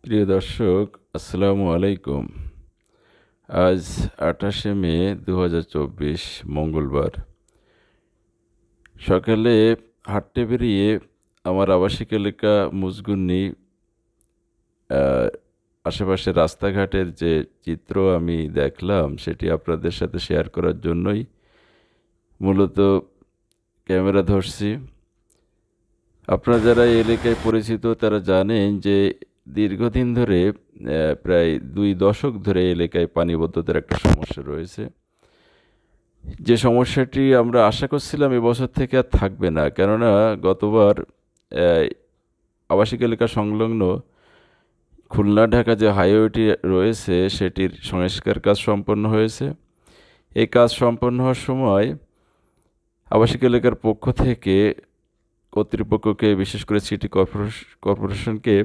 প্রিয় দর্শক, আসসালামু আলাইকুম। আজ 28শে মে 2024 মঙ্গলবার সকালে হাঁটতে বেরিয়ে আমার আবাসিক এলাকা মুজগুন্নি আহ, আশেপাশের রাস্তাঘাটের যে চিত্র আমি দেখলাম সেটি আপনাদের সাথে শেয়ার করার জন্যই মূলত ক্যামেরা ধরছি। আপনারা যারা এই এলাকায় পরিচিত তারা জানেন যে দীর্ঘদিন ধরে প্রায় 2 দশক ধরে এই এলাকায় পানিবদ্ধতার একটা সমস্যা রয়েছে। যে সমস্যাটি আমরা আশা করছিলাম এবছর থেকে আর থাকবে না, কেননা গতবার আহ, আবাসিক এলাকা সংলগ্ন খুলনা ঢাকা যে হাইওয়েটি রয়েছে সেটির সংস্কার কাজ সম্পন্ন হয়েছে। এই কাজ সম্পন্ন হওয়ার সময় আবাসিক এলাকার পক্ষ থেকে কর্তৃপক্ষকে, বিশেষ করে সিটি কর্পোরেশনকে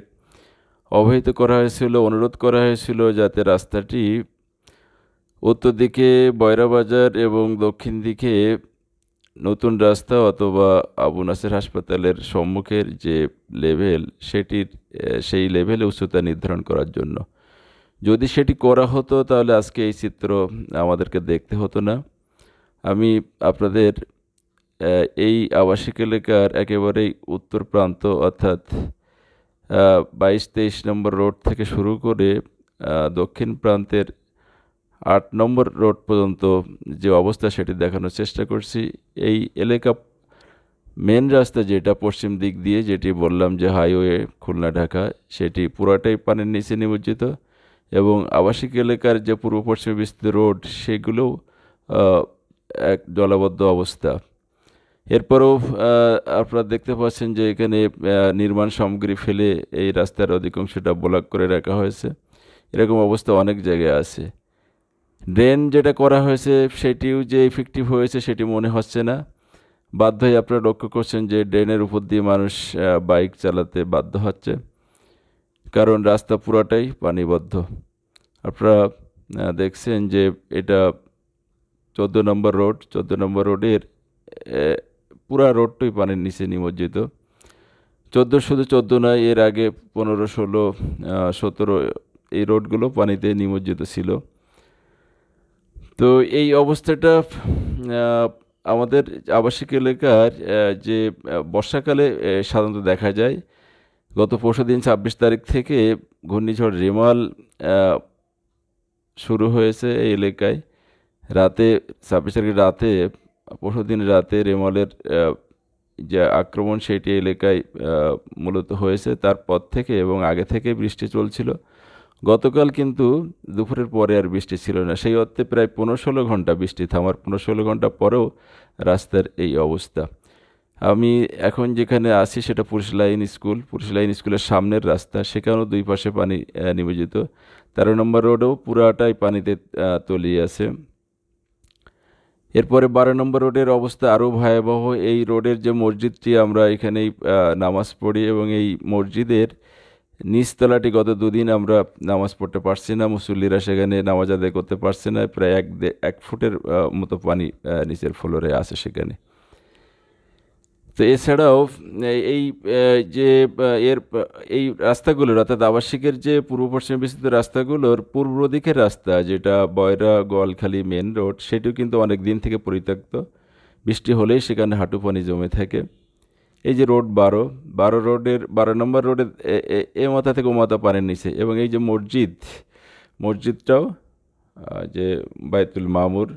অবহিত করা হয়েছিল, অনুরোধ করা হয়েছিল যাতে রাস্তাটি উত্তর দিকে বয়রাবাজার এবং দক্ষিণ দিকে নতুন রাস্তা অথবা আবু নাসের হাসপাতালের সম্মুখের যে লেভেল সেটির সেই লেভেলে উচ্চতা নির্ধারণ করার জন্য। যদি সেটি করা হতো তাহলে আজকে এই চিত্র আমাদেরকে দেখতে হতো না। আমি আপনাদের এই আবাসিক এলাকার একেবারেই উত্তর প্রান্ত অর্থাৎ 22-23 নম্বর রোড থেকে শুরু করে দক্ষিণ প্রান্তের 8 নম্বর রোড পর্যন্ত যে অবস্থা সেটি দেখানোর চেষ্টা করছি। এই এলাকা মেন রাস্তা যেটা পশ্চিম দিক দিয়ে, যেটি বললাম যে হাইওয়ে খুলনা ঢাকা, সেটি পুরাটাই পানির নিচে নিমজ্জিত এবং আবাসিক এলাকার যে পূর্ব পশ্চিমে বিস্তৃত রোড সেগুলোও আহ, এক জলাবদ্ধ অবস্থা। এরপরও আপনারা দেখতে পাচ্ছেন যে এখানে নির্মাণ সামগ্রী ফেলে এই রাস্তার অধিকাংশটা ব্লক করে রাখা হয়েছে। এরকম অবস্থা অনেক জায়গায় আছে। ড্রেন যেটা করা হয়েছে সেটিও যে ইফেক্টিভ হয়েছে সেটি মনে হচ্ছে না। বাধ্য হয়ে আপনারা লক্ষ্য করছেন যে ড্রেনের উপর দিয়ে মানুষ বাইক চালাতে বাধ্য হচ্ছে, কারণ রাস্তা পুরাটাই পানিবদ্ধ। আপনারা দেখছেন যে এটা 14 নম্বর রোড। 14 নম্বর রোডের পুরা রোডটাই পানির নিচে নিমজ্জিত। শুধু 14 নয়, এর আগে 15, 16, 17 এই রোডগুলো পানিতে নিমজ্জিত ছিল। তো এই অবস্থাটা আহ, আমাদের আবাসিক এলাকার যে বর্ষাকালে সাধারণত দেখা যায়। গত পরশুদিন 26 তারিখ থেকে ঘূর্ণিঝড় রেমাল আহ, শুরু হয়েছে এই এলাকায়। রাতে 26 তারিখ রাতে, পরশুদিন রাতে রেমালের যে আক্রমণ সেটি এলাকায় মূলত হয়েছে। তারপর থেকে এবং আগে থেকে বৃষ্টি চলছিল। গতকাল কিন্তু দুপুরের পরে আর বৃষ্টি ছিল না, সেই অর্থে প্রায় 15-16 ঘন্টা বৃষ্টি থামার 15-16 ঘন্টা পরেও রাস্তার এই অবস্থা। আমি এখন যেখানে আছি সেটা police line school. Police line স্কুলের সামনের রাস্তা, সেখানেও দুই পাশে পানি নিমজ্জিত। 13 নম্বর রোডেও পুরাটাই পানিতে তলিয়ে আছে। এরপরে 12 নম্বর রোডের অবস্থা আরও ভয়াবহ। এই রোডের যে মসজিদটি, আমরা এখানেই নামাজ পড়ি এবং এই মসজিদের নিচতলাটি গত 2 দিন আমরা নামাজ পড়তে পারছি না, মুসল্লিরা সেখানে নামাজ আদায় করতে পারছে না। প্রায় 1 ফুটের মতো পানি নিচের ফ্লোরে আছে সেখানে। তো এছাড়াও এই যে এই রাস্তাগুলোর অর্থাৎ আবাসিকের যে পূর্ব পশ্চিম বিস্তৃত রাস্তাগুলোর পূর্ব দিকের রাস্তা, যেটা বয়রা গোয়ালখালী মেন রোড, সেটিও কিন্তু অনেক দিন থেকে পরিত্যক্ত। বৃষ্টি হলেই সেখানে হাঁটু পানি জমে থাকে। এই যে রোড 12 নম্বর রোডের এ মাথা থেকে ও মাথা পানির নিচে, এবং এই যে মসজিদটাও যে বায়তুল মামুর,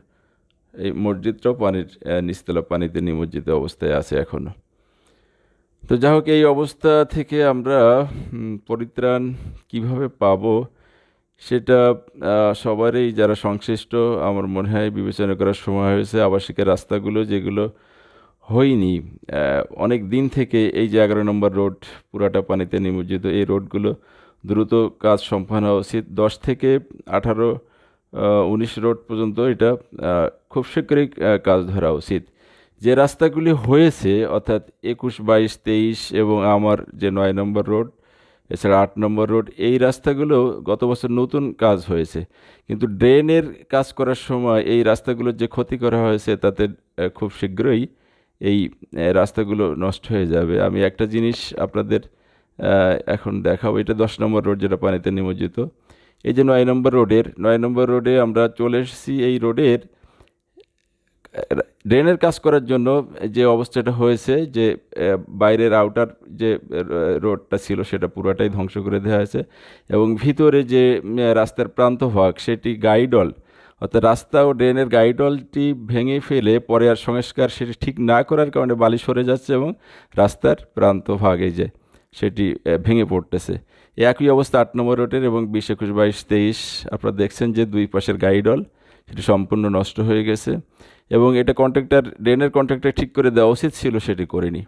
এই মসজিদটাও পানির নিচতলা পানিতে নিমজ্জিত অবস্থায় আছে এখনও। তো যাই হোক, এই অবস্থা থেকে আমরা পরিত্রাণ কিভাবে পাবো সেটা সবারই যারা সংশ্লিষ্ট আমার মনে হয় বিবেচনা করার সময় হয়েছে। আবাসিকের রাস্তাগুলো যেগুলো হয়নি অনেক দিন থেকে, এই যে 11 নম্বর রোড পুরাটা পানিতে নিমজ্জিত, এই রোডগুলো দ্রুত কাজ সম্পন্ন হওয়া উচিত। 10 থেকে 18, 19 রোড পর্যন্ত এটা খুব শীঘ্রই কাজ ধরা উচিত। যে রাস্তাগুলি হয়েছে অর্থাৎ 21, 22, 23 এবং আমার যে 9 নম্বর রোড, এছাড়া 8 নম্বর রোড, এই রাস্তাগুলো গত বছর নতুন কাজ হয়েছে। কিন্তু ড্রেনের কাজ করার সময় এই রাস্তাগুলোর যে ক্ষতি করা হয়েছে তাতে খুব শীঘ্রই এই রাস্তাগুলো নষ্ট হয়ে যাবে। আমি একটা জিনিস আপনাদের এখন দেখাবো। এটা 10 নম্বর রোড যেটা পানিতে নিমজ্জিত। এই যে 9 নম্বর রোডে আমরা চলে এসেছি। এই রোডের ড্রেনের কাজ করার জন্য যে অবস্থাটা হয়েছে যে বাইরের আউটার যে রোডটা ছিল সেটা পুরোটাই ধ্বংস করে দেওয়া হয়েছে এবং ভিতরে যে রাস্তার প্রান্তভাগ সেটি গাইডল অর্থাৎ রাস্তা ও ড্রেনের গাইডলটি ভেঙে ফেলে পরে আর সংস্কার সেটি ঠিক না করার কারণে বালি সরে যাচ্ছে এবং রাস্তার প্রান্তভাগ এই যে সেটি ভেঙে পড়তেছে। একই অবস্থা 8 নম্বর রোডের এবং 20, 21, 22, 23 আপনারা দেখছেন যে দুই পাশের গাইডল সেটি সম্পূর্ণ নষ্ট হয়ে গেছে এবং এটা ড্রেনের কন্ট্রাক্টর ঠিক করে দেওয়া উচিত ছিল, সেটি করেনি।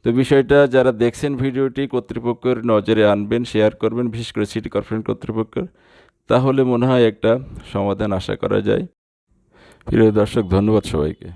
তো বিষয়টা যারা দেখছেন ভিডিওটি কর্তৃপক্ষের নজরে আনবেন, শেয়ার করবেন, বিশেষ করে সিটি কর্পোরেশন কর্তৃপক্ষের, তাহলে মনে হয় একটা সমাধান আশা করা যায়। প্রিয় দর্শক, ধন্যবাদ সবাইকে।